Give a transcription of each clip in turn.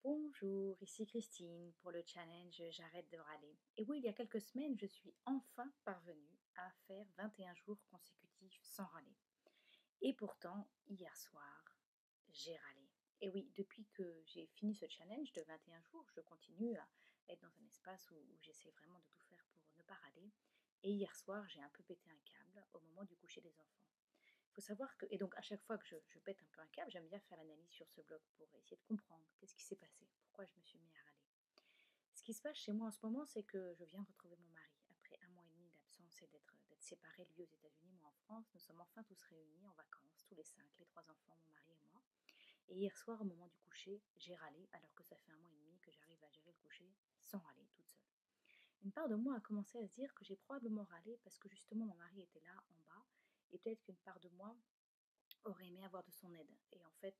Bonjour, ici Christine pour le challenge J'arrête de râler. Et oui, il y a quelques semaines, je suis enfin parvenue à faire 21 jours consécutifs sans râler. Et pourtant, hier soir, j'ai râlé. Et oui, depuis que j'ai fini ce challenge de 21 jours, je continue à être dans un espace où j'essaie vraiment de tout faire pour ne pas râler. Et hier soir, j'ai un peu pété un câble au moment du coucher des enfants. Il faut savoir que, et donc à chaque fois que je pète un peu un câble, j'aime bien faire l'analyse sur ce blog pour essayer de comprendre qu'est-ce qui s'est passé, pourquoi je me suis mis à râler. Ce qui se passe chez moi en ce moment, c'est que je viens de retrouver mon mari. Après un mois et demi d'absence et d'être séparés, lui aux États-Unis, moi en France, nous sommes enfin tous réunis en vacances, tous les cinq, les trois enfants, mon mari et moi. Et hier soir, au moment du coucher, j'ai râlé, alors que ça fait un mois et demi que j'arrive à gérer le coucher sans râler toute seule. Une part de moi a commencé à se dire que j'ai probablement râlé parce que justement mon mari était là en bas, et peut-être qu'une part de moi aurait aimé avoir de son aide. Et en fait,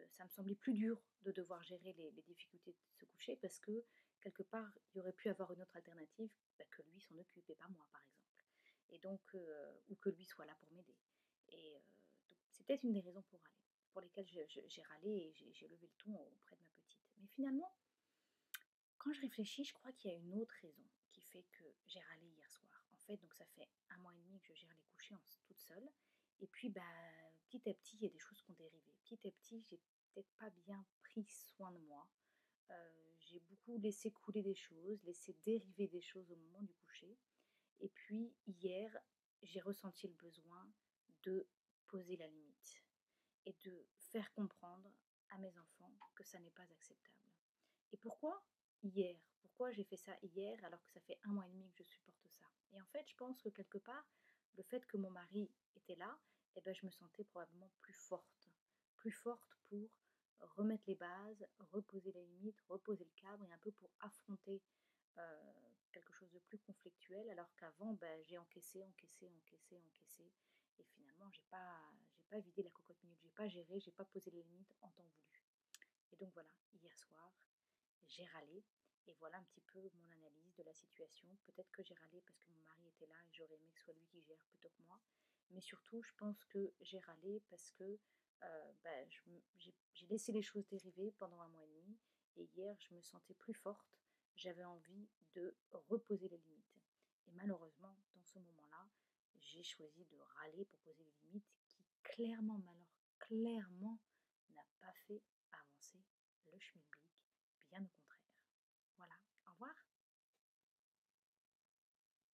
ça me semblait plus dur de devoir gérer les difficultés de se coucher parce que, quelque part, il y aurait pu avoir une autre alternative, bah, que lui s'en occupe et pas moi, par exemple. Et donc, ou que lui soit là pour m'aider. Et donc c'est peut-être une des raisons pour lesquelles j'ai râlé et j'ai levé le ton auprès de ma petite. Mais finalement, quand je réfléchis, je crois qu'il y a une autre raison qui fait que j'ai râlé hier soir. En fait, donc ça fait un mois et demi que je gère les couchers toute seule. Et puis, bah, petit à petit, il y a des choses qui ont dérivé. Petit à petit, j'ai peut-être pas bien pris soin de moi. J'ai beaucoup laissé couler des choses, laissé dériver des choses au moment du coucher. Et puis, hier, j'ai ressenti le besoin de poser la limite et de faire comprendre à mes enfants que ça n'est pas acceptable. Et pourquoi hier? Pourquoi j'ai fait ça hier alors que ça fait un mois et demi que je supporte ça? Et en fait, je pense que quelque part, le fait que mon mari était là, eh ben, je me sentais probablement plus forte pour remettre les bases, reposer les limites, reposer le cadre et un peu pour affronter quelque chose de plus conflictuel, alors qu'avant, ben, j'ai encaissé, encaissé, encaissé, encaissé, et finalement, j'ai pas vidé la cocotte minute, j'ai pas géré, j'ai pas posé les limites en temps voulu. Et donc voilà, hier soir, j'ai râlé. Et voilà un petit peu mon analyse de la situation. Peut-être que j'ai râlé parce que mon mari était là et j'aurais aimé que ce soit lui qui gère plutôt que moi. Mais surtout, je pense que j'ai râlé parce que bah, j'ai laissé les choses dériver pendant un mois et demi. Et hier, je me sentais plus forte. J'avais envie de reposer les limites. Et malheureusement, dans ce moment-là, j'ai choisi de râler pour poser les limites qui clairement, mais alors clairement, n'a pas fait avancer le schmilblick, bien au contraire. Voilà, au revoir.